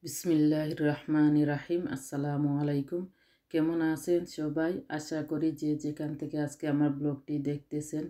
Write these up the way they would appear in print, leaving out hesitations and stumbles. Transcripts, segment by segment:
বিসমিল্লাহির রহমানির রাহিম। আসসালামু আলাইকুম। কেমন আছেন সবাই? আশা করি যে যেখান থেকে আজকে আমার ব্লগটি দেখতেছেন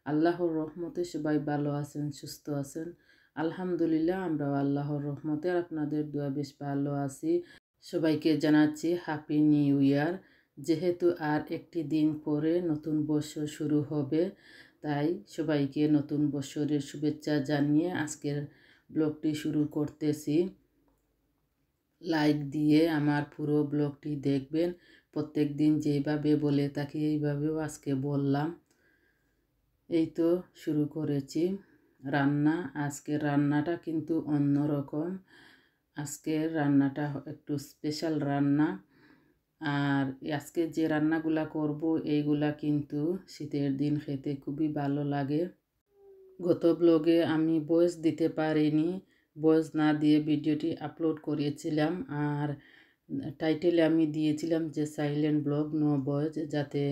আল্লাহর রহমতে সবাই ভালো আছেন, সুস্থ আছেন। আলহামদুলিল্লাহ, আমরাও আল্লাহর রহমতে আপনাদের দোয়া বেশ ভালো আছি। সবাইকে জানাচ্ছি হ্যাপি নিউ ইয়ার। যেহেতু আর একটি দিন পরে নতুন বছর শুরু হবে, তাই সবাইকে নতুন বছরের শুভেচ্ছা জানিয়ে আজকের ব্লগটি শুরু করতেছি। লাইক দিয়ে আমার পুরো ব্লগটি দেখবেন। প্রত্যেক দিন যেভাবে বলে থাকি এইভাবেও আজকে বললাম। এই তো শুরু করেছি রান্না। আজকের রান্নাটা কিন্তু অন্যরকম। আজকের রান্নাটা একটু স্পেশাল রান্না। আর আজকে যে রান্নাগুলা করব এইগুলা কিন্তু শীতের দিন খেতে খুবই ভালো লাগে। গত ব্লগে আমি ভয়েস দিতে পারিনি, ভয়েস না দিয়ে ভিডিওটি আপলোড করেছিলাম। আর টাইটেলে আমি দিয়েছিলাম যে সাইলেন্ট ব্লগ, নো ভয়েস, যাতে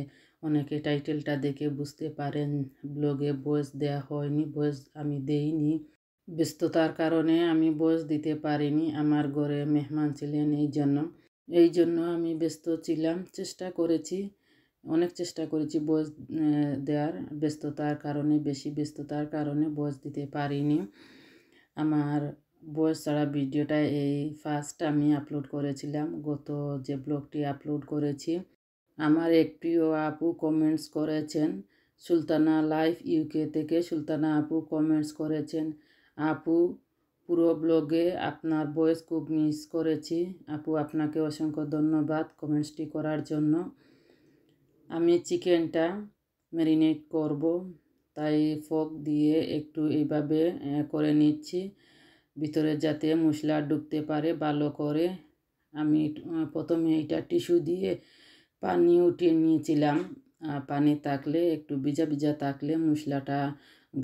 অনেকে টাইটেলটা দেখে বুঝতে পারেন ব্লগে ভয়েস দেওয়া হয়নি। ভয়েস আমি দেইনি, ব্যস্ততার কারণে আমি ভয়েস দিতে পারিনি। আমার ঘরে মেহমান ছিলেন, এই জন্য আমি ব্যস্ত ছিলাম। অনেক চেষ্টা করেছি ভয়েস দেওয়ার, বেশি ব্যস্ততার কারণে ভয়েস দিতে পারিনি। আমার ভয়েস ছাড়া ভিডিওটা এই ফার্স্ট আমি আপলোড করেছিলাম, গত যে ব্লগটি আপলোড করেছি। আমার এক প্রিয় আপু কমেন্টস করেছেন, সুলতানা লাইফ ইউকে থেকে সুলতানা আপু কমেন্টস করেছেন, আপু পুরো ব্লগে আপনার ভয়েস খুব মিস করেছি। আপু, আপনাকে অসংখ্য ধন্যবাদ কমেন্টসটি করার জন্য। আমি চিকেনটা ম্যারিনেট করব, তাই ফোক দিয়ে একটু এইভাবে করে নিচ্ছি, ভিতরে যাতে মশলা ঢুকতে পারে ভালো করে। আমি প্রথমে এটা টিস্যু দিয়ে পানি উঠিয়ে নিয়েছিলাম। পানি থাকলে একটু ভিজা ভিজা থাকলে মশলাটা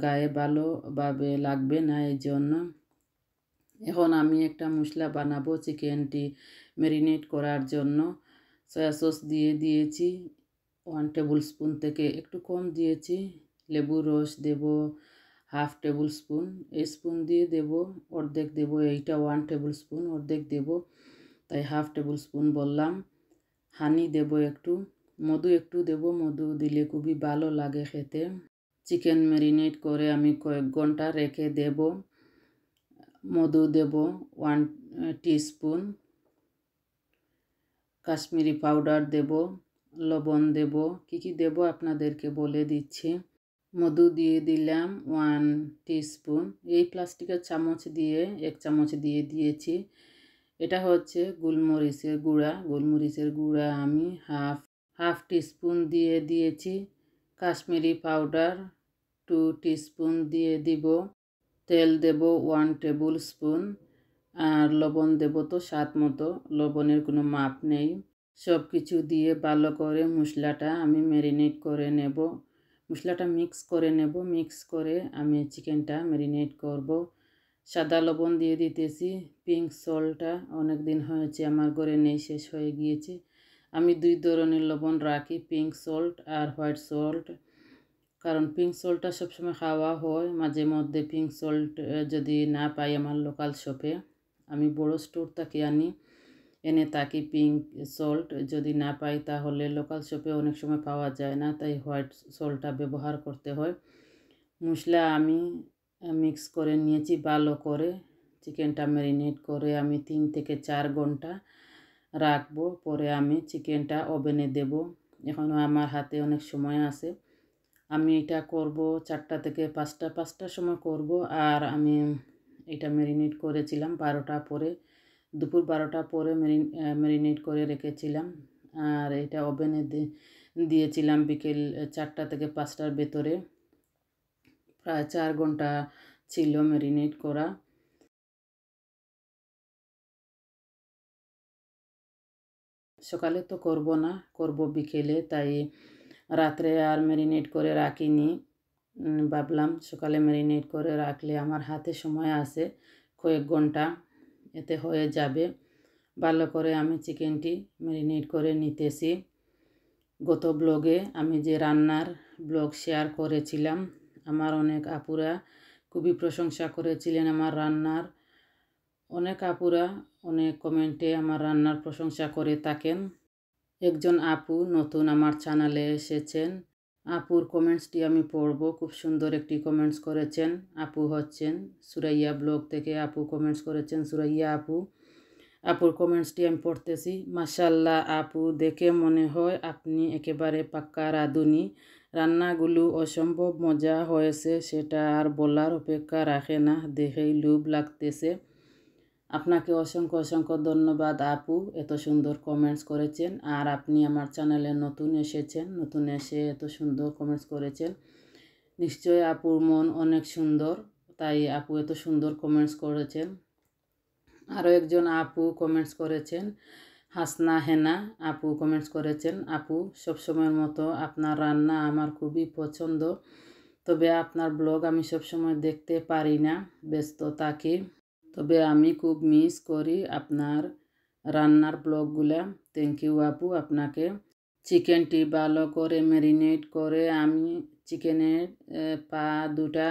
গায়ে ভালোভাবে লাগবে না, এই জন্য। এখন আমি একটা মশলা বানাবো চিকেনটি ম্যারিনেট করার জন্য। সয়া সস দিয়ে দিয়েছি 1 টেবিল স্পুন থেকে একটু কম দিয়েছি। লেবুর রস দেব 1/2 টেবিল স্পুন। এই স্পুন দিয়ে দেব, অর্ধেক দেব। এইটা 1 টেবিল স্পুন, অর্ধেক দেব, তাই 1/2 টেবিল স্পুন বললাম। হানি দেব মধু একটু দেব, মধু দিলে খুবই ভালো লাগে খেতে। চিকেন ম্যারিনেট করে আমি কয়েক ঘন্টা রেখে দেব। মধু দেব 1 টিস্পুন, কাশ্মীরি পাউডার দেব, লবণ দেব। কি দেব আপনাদেরকে বলে দিচ্ছি। মধু দিয়ে দিলাম 1 টিস্পুন। এই প্লাস্টিকের চামচ দিয়ে 1 চামচ দিয়ে দিয়েছি। এটা হচ্ছে গোলমরিচের গুঁড়া আমি হাফ টিস্পুন দিয়ে দিয়েছি। কাশ্মীরি পাউডার 2 টিস্পুন দিয়ে দিব। তেল দেব 1 টেবিল স্পুন। আর লবণ দেব তো স্বাদ মতো, লবণের কোনো মাপ নেই। সব কিছু দিয়ে ভালো করে মশলাটা আমি ম্যারিনেট করে নেব। মশলাটা মিক্স করে আমি চিকেনটা ম্যারিনেট করব। সাদা লবণ দিয়ে দিতেছি। পিঙ্ক সল্টটা অনেক দিন হয়েছে আমার ঘরে নেই, শেষ হয়ে গিয়েছে। আমি 2 ধরনের লবণ রাখি, পিঙ্ক সল্ট আর হোয়াইট সল্ট। কারণ পিঙ্ক সল্টটা সবসময় খাওয়া হয়, মাঝে মধ্যে পিঙ্ক সল্ট যদি না পাই আমার লোকাল শপে, আমি বড় স্টোর থেকে এনে থাকি পিঙ্ক সল্ট। যদি না পাই তাহলে লোকাল শপে অনেক সময় পাওয়া যায় না, তাই হোয়াইট সল্টটা ব্যবহার করতে হয়। মশলা আমি মিক্স করে নিয়েছি ভালো করে। চিকেনটা ম্যারিনেট করে আমি 3 থেকে 4 ঘন্টা রাখবো। পরে আমি চিকেনটা ওভেনে দেব। এখনও আমার হাতে অনেক সময় আছে। আমি এটা করব 4টা থেকে 5টার সময় করব। আর আমি এটা ম্যারিনেট করেছিলাম 12টা পরে, দুপুর 12টা পরে ম্যারিনেট করে রেখেছিলাম। আর এটা ওভেনে দিয়েছিলাম বিকেল 4টা থেকে 5টার ভেতরে। প্রায় 4 ঘন্টা ছিল ম্যারিনেট করা। সকালে তো করব না, করব বিকেলে, তাই রাত্রে আর ম্যারিনেট করে রাখিনি। ভাবলাম সকালে ম্যারিনেট করে রাখলে আমার হাতে সময় আছে কয়েক ঘন্টা, এতে হয়ে যাবে। ভালো করে আমি চিকেনটি ম্যারিনেট করে নিতেছি। গত ব্লগে আমি যে রান্নার ব্লগ শেয়ার করেছিলাম, আমার অনেক আপুরা খুবই প্রশংসা করেছিলেন আমার রান্নার। অনেক আপুরা অনেক কমেন্টে আমার রান্নার প্রশংসা করে থাকেন। একজন আপু নতুন আমার চ্যানেলে এসেছেন। আপুর কমেন্টসটি আমি পড়ব। খুব সুন্দর একটি কমেন্টস করেছেন। আপু হচ্ছেন সুরাইয়া ব্লগ থেকে আপু কমেন্টস করেছেন, সুরাইয়া আপু। আপুর কমেন্টসটি আমি পড়তেছি। মাশাআল্লাহ আপু, দেখে মনে হয় আপনি একেবারে পাক্কা রাঁধুনি। রান্নাগুলো অসম্ভব মজা হয়েছে, সেটা আর বলার অপেক্ষা রাখে না, দেখেই লোভ লাগতেছে। আপনাকে অসংখ্য অসংখ্য ধন্যবাদ আপু, এত সুন্দর কমেন্টস করেছেন। আর আপনি আমার চ্যানেলে নতুন এসেছেন, নতুন এসে এত সুন্দর কমেন্টস করেছেন। নিশ্চয়ই আপুর মন অনেক সুন্দর, তাই আপু এত সুন্দর কমেন্টস করেছেন। আরও একজন আপু কমেন্টস করেছেন, হাসনা হেনা আপু কমেন্টস করেছেন, আপু সবসময়ের মতো আপনার রান্না আমার খুবই পছন্দ, তবে আপনার ব্লগ আমি সবসময় দেখতে পারি না, ব্যস্ত থাকি, তবে আমি খুব মিস করি আপনার রান্নার ব্লগগুলা। থ্যাংক ইউ আপু আপনাকে। চিকেনটি ভালো করে ম্যারিনেট করে আমি চিকেনের পা দুটা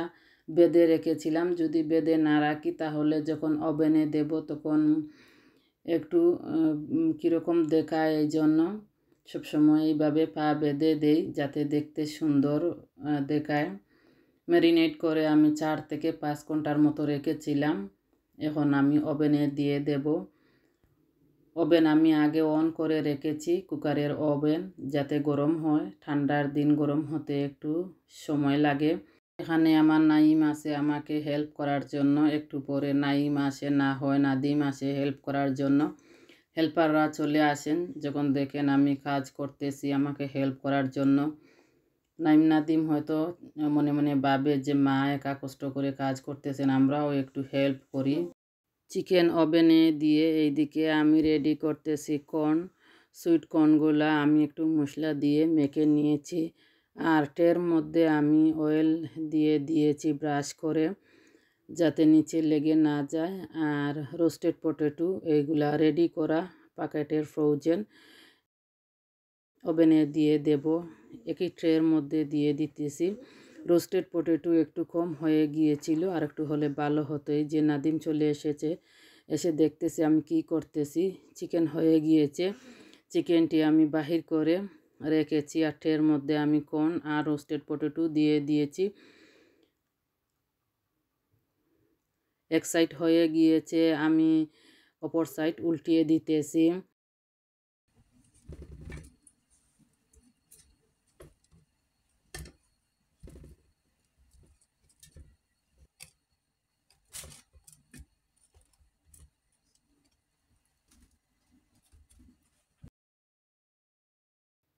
বেঁধে রেখেছিলাম। যদি বেঁধে না রাখি তাহলে যখন ওভেনে দেব তখন একটু কীরকম দেখায়, এই জন্য সবসময় এইভাবে পা বেঁধে দেই যাতে দেখতে সুন্দর দেখায়। ম্যারিনেট করে আমি 4 থেকে 5 ঘন্টার মতো রেখেছিলাম। এখন আমি ওভেনে দিয়ে দেব। ওভেন আমি আগে অন করে রেখেছি, কুকারের ওভেন, যাতে গরম হয়। ঠান্ডার দিন গরম হতে একটু সময় লাগে। এখানে আমার নাইম আছে আমাকে হেল্প করার জন্য। একটু পরে নাইম আসে, না হয় নাদিম আসে হেল্প করার জন্য। হেল্পাররা চলে আসেন যখন দেখেন আমি কাজ করতেছি আমাকে হেল্প করার জন্য। নাইম নাদিম হয়তো মনে মনে ভাবে যে মা একা কষ্ট করে কাজ করতেছেন, আমরাও একটু হেল্প করি। চিকেন ওভেনে দিয়ে এইদিকে আমি রেডি করতেছি কর্ন। সুইট কর্নগুলা আমি একটু মশলা দিয়ে মেখে নিয়েছি। আর ট্রের মধ্যে আমি অয়েল দিয়ে দিয়েছি ব্রাশ করে, যাতে নিচে লেগে না যায়। আর রোস্টেড পটেটো এইগুলা রেডি করা প্যাকেটের ফ্রোজেন ওভেনে দিয়ে দেব। একই ট্রের মধ্যে দিয়ে দিতেছি। রোস্টেড পটেটো একটু কম হয়ে গিয়েছিল, আর একটু হলে ভালো হতো। এই যে নাদিম চলে এসেছে, এসে দেখতেছি আমি কি করতেছি। চিকেন হয়ে গিয়েছে, চিকেনটি আমি বাহির করে রেখেছি, আর ট্রের মধ্যে আমি কর্ন আর রোস্টেড পটেটো দিয়ে দিয়েছি। এক সাইড হয়ে গিয়েছে, আমি অপর সাইড উল্টিয়ে দিতেছি।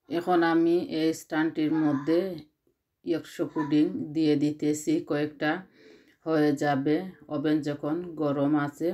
এখন আমি এই স্ট্যান্ডটির মধ্যে ইয়র্কশায়ার পুডিং দিয়ে দিতেছি কয়েকটা, হয়ে যাবে ওভেন যখন গরম আছে।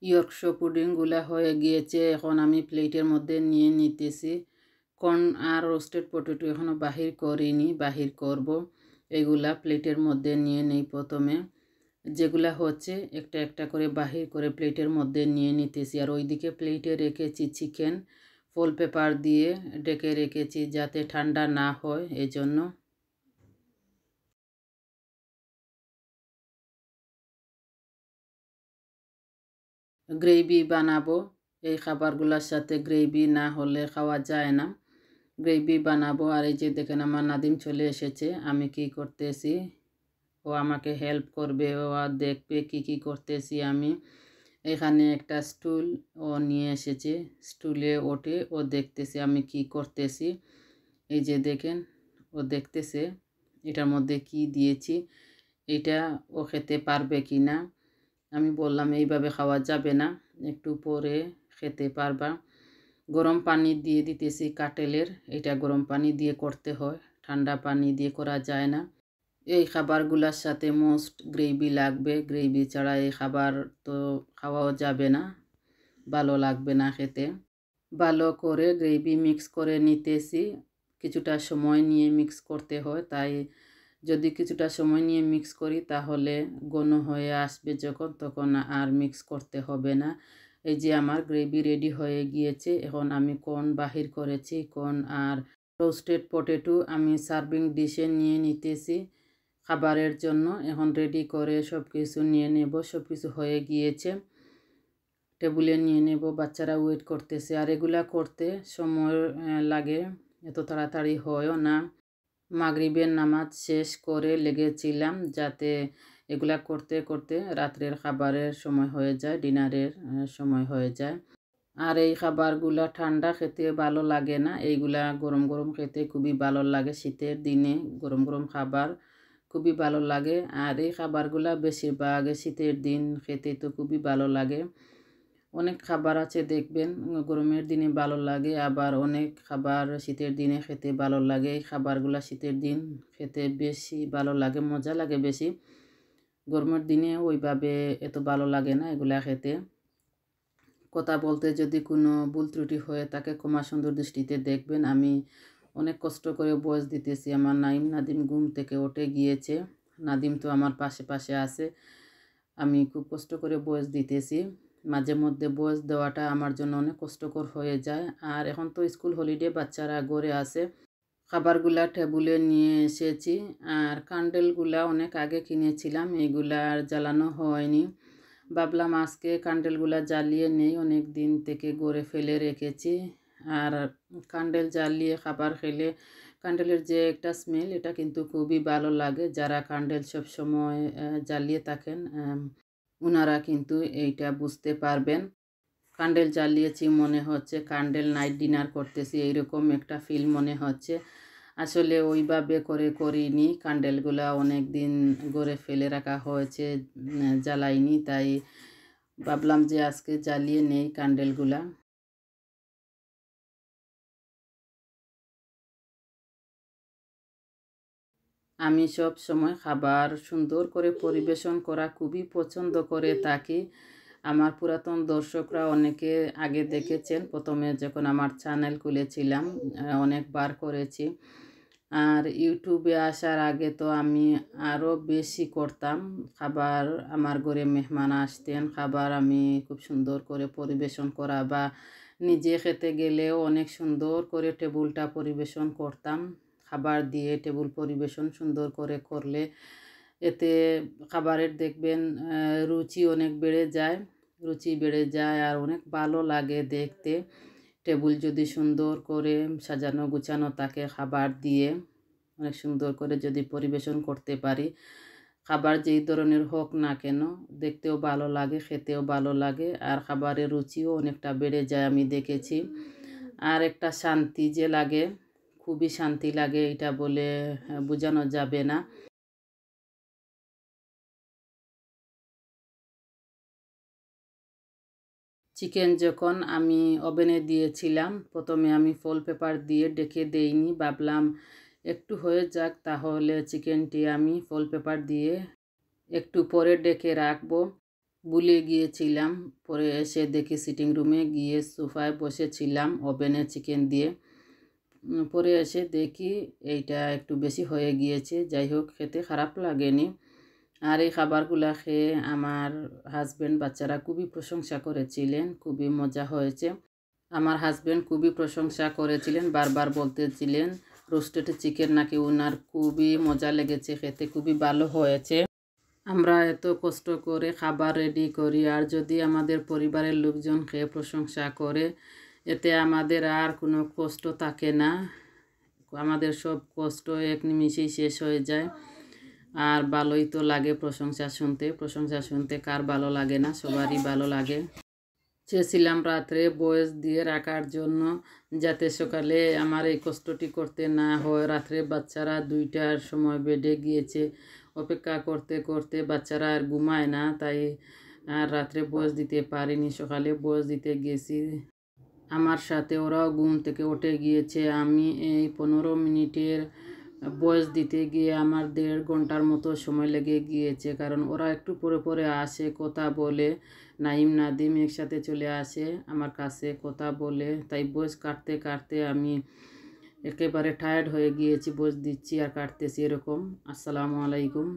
ইয়র্কশায়ার পুডিংগুলা হয়ে গিয়েছে, এখন আমি প্লেটের মধ্যে নিয়ে নিতেছি। কর্ন আর রোস্টেড পটেটো এখনও বাহির করিনি, বাহির করব। এগুলা প্লেটের মধ্যে নিয়ে নেই প্রথমে। যেগুলা হচ্ছে একটা একটা করে বাহির করে প্লেটের মধ্যে নিয়ে নিতেছি। আর ওইদিকে প্লেটে রেখেছি চিকেন, ফয়েল পেপার দিয়ে ঢেকে রেখেছি যাতে ঠান্ডা না হয়, এই জন্য। গ্রেভি বানাবো, এই খাবারগুলোর সাথে গ্রেভি না হলে খাওয়া যায় না। গ্রেভি বানাবো। আর এই যে দেখেন আমার নাদিম চলে এসেছে, আমি কি করতেছি, ও আমাকে হেল্প করবে, ও আর দেখবে কি কি করতেছি আমি। এখানে একটা স্টুল ও নিয়ে এসেছে, স্টুলে ওঠে ও দেখতেছে আমি কি করতেছি। এই যে দেখেন ও দেখতেছে এটার মধ্যে কি দিয়েছি, এটা ও খেতে পারবে কি না। আমি বললাম এইভাবে খাওয়া যাবে না, একটু পরে খেতে পারবা। গরম পানি দিয়ে দিতেছি কাটেলের, এটা গরম পানি দিয়ে করতে হয়, ঠান্ডা পানি দিয়ে করা যায় না। এই খাবারগুলোর সাথে মোস্ট গ্রেভি লাগবে, গ্রেভি ছাড়া এই খাবার তো খাওয়াও যাবে না। ভালো লাগবে না খেতে। ভালো করে গ্রেভি মিক্স করে নিতেছি। কিছুটা সময় নিয়ে মিক্স করতে হয়, তাই যদি কিছুটা সময় নিয়ে মিক্স করি তাহলে ঘন হয়ে আসবে যখন, তখন আর মিক্স করতে হবে না। এই যে আমার গ্রেভি রেডি হয়ে গিয়েছে। এখন আমি কর্ন বাহির করেছি, কর্ন আর রোস্টেড পটেটো আমি সার্ভিং ডিশে নিয়ে নিতেছি খাবারের জন্য। এখন রেডি করে সব কিছু নিয়ে নেব। সব কিছু হয়ে গিয়েছে, টেবিলে নিয়ে নেব। বাচ্চারা ওয়েট করতেছে। আর এগুলা করতে সময় লাগে, এত তাড়াতাড়ি হয়ও না। মাগরিবের নামাজ শেষ করে লেগেছিলাম, যাতে এগুলা করতে করতে রাত্রের খাবারের সময় হয়ে যায়, ডিনারের সময় হয়ে যায়। আর এই খাবারগুলা ঠান্ডা খেতে ভালো লাগে না, এইগুলা গরম গরম খেতে খুবই ভালো লাগে। শীতের দিনে গরম গরম খাবার খুবই ভালো লাগে। আর এই খাবারগুলা বেশিরভাগ শীতের দিন খেতে তো খুবই ভালো লাগে। অনেক খাবার আছে দেখবেন গরমের দিনে ভালো লাগে, আবার অনেক খাবার শীতের দিনে খেতে ভালো লাগে। এই খাবারগুলো শীতের দিন খেতে বেশি ভালো লাগে, মজা লাগে বেশি। গরমের দিনে ওইভাবে এত ভালো লাগে না এগুলা খেতে। কথা বলতে যদি কোনো ভুল ত্রুটি হয়ে থাকে ক্ষমা সুন্দর দৃষ্টিতে দেখবেন। আমি অনেক কষ্ট করে ভয়েস দিতেছি। আমার নাদিম ঘুম থেকে উঠে গিয়েছে। নাদিম তো আমার পাশে পাশে আছে। আমি খুব কষ্ট করে ভয়েস দিতেছি। মাঝে মধ্যে ভয়েস দেওয়াটা আমার জন্য অনেক কষ্টকর হয়ে যায়। আর এখন তো স্কুল হলিডে, বাচ্চারা ঘরে আছে। খাবারগুলা টেবিলে নিয়ে এসেছি। আর ক্যান্ডেলগুলা অনেক আগে কিনেছিলাম, এগুলা আর জ্বালানো হয়নি। ভাবলাম আজকে ক্যান্ডেলগুলা জ্বালিয়ে নেই, অনেক দিন থেকে গড়ে ফেলে রেখেছি। আর ক্যান্ডেল জ্বালিয়ে খাবার খেলে ক্যান্ডেলের যে একটা স্মেল, এটা কিন্তু খুবই ভালো লাগে। যারা ক্যান্ডেল সবসময় জ্বালিয়ে থাকেন ওনারা কিন্তু এইটা বুঝতে পারবেন। ক্যান্ডেল জ্বালিয়েছি মনে হচ্ছে ক্যান্ডেল নাইট ডিনার করতেছি, এইরকম একটা ফিল মনে হচ্ছে। আসলে ওইভাবে করে করিনি, ক্যান্ডেলগুলা অনেক দিন গড়ে ফেলে রাখা হয়েছে, জ্বালাইনি। তাই ভাবলাম যে আজকে জ্বালিয়ে নেই ক্যান্ডেলগুলা। আমি সব সময় খাবার সুন্দর করে পরিবেশন করা খুবই পছন্দ করে থাকি। আমার পুরাতন দর্শকরা অনেকে আগে দেখেছেন, প্রথমে যখন আমার চ্যানেল খুলেছিলাম অনেকবার করেছি। আর ইউটিউবে আসার আগে তো আমি আরও বেশি করতাম খাবার। আমার ঘরে মেহমান আসতেন, খাবার আমি খুব সুন্দর করে পরিবেশন করা বা নিজে খেতে গেলেও অনেক সুন্দর করে টেবিলটা পরিবেশন করতাম। খাবার দিয়ে টেবিল পরিবেশন সুন্দর করে করলে এতে খাবারের দেখবেন রুচি অনেক বেড়ে যায় আর অনেক ভালো লাগে দেখতে। টেবিল যদি সুন্দর করে সাজানো গুছানো থাকে খাবার দিয়ে, অনেক সুন্দর করে যদি পরিবেশন করতে পারি, খাবার যেই ধরনের হোক না কেন দেখতেও ভালো লাগে, খেতেও ভালো লাগে, আর খাবারের রুচিও অনেকটা বেড়ে যায় আমি দেখেছি। আর একটা শান্তি যে লাগে, খুবই শান্তি লাগে, এটা বলে বোঝানো যাবে না। চিকেন যখন আমি ওভেনে দিয়েছিলাম, প্রথমে আমি ফয়েল পেপার দিয়ে ঢেকে দেইনি। ভাবলাম একটু হয়ে যাক, তাহলে চিকেনটি আমি ফয়েল পেপার দিয়ে একটু পরে ঢেকে রাখবো। ভুলে গিয়েছিলাম। পরে এসে দেখি সিটিং রুমে গিয়ে সোফায় বসেছিলাম ওভেনে চিকেন দিয়ে। পরে এসে দেখি এইটা একটু বেশি হয়ে গিয়েছে। যাই হোক, খেতে খারাপ লাগেনি। আর এই খাবারগুলা খেয়ে আমার হাজব্যান্ড, বাচ্চারা খুবই প্রশংসা করেছিলেন, খুবই মজা হয়েছে। আমার হাজব্যান্ড খুবই প্রশংসা করেছিলেন, বারবার বলতেছিলেন রোস্টেড চিকেন নাকি ওনার খুবই মজা লেগেছে, খেতে খুবই ভালো হয়েছে। আমরা এত কষ্ট করে খাবার রেডি করি, আর যদি আমাদের পরিবারের লোকজন খেয়ে প্রশংসা করে, এতে আমাদের আর কোনো কষ্ট থাকে না। আমাদের সব কষ্ট এক নিমিষেই শেষ হয়ে যায়। আর ভালোই তো লাগে প্রশংসা শুনতে কার ভালো লাগে না, সবারই ভালো লাগে। চেয়েছিলাম রাত্রে বয়েস দিয়ে রাখার জন্য, যাতে সকালে আমার এই কষ্টটি করতে না হয়। রাত্রে বাচ্চারা 2টার সময় বেডে গিয়েছে, অপেক্ষা করতে করতে বাচ্চারা আর ঘুমায় না, তাই আর রাত্রে বয়েস দিতে পারিনি। সকালে বয়েস দিতে গেছি, আমার সাথে ওরাও ঘুম থেকে উঠে গিয়েছে। আমি এই 15 মিনিটের ভয়েস দিতে গিয়ে আমার 1.5 ঘন্টার মতো সময় লেগে গিয়েছে, কারণ ওরা একটু পরে পরে আসে, কথা বলে। নাইম নাদিম একসাথে চলে আসে আমার কাছে, কথা বলে। তাই ভয়েস কাটতে কাটতে আমি একেবারে টায়ার্ড হয়ে গিয়েছি, ভয়েস দিচ্ছি আর কাটতেছি এরকম। আসসালামু আলাইকুম।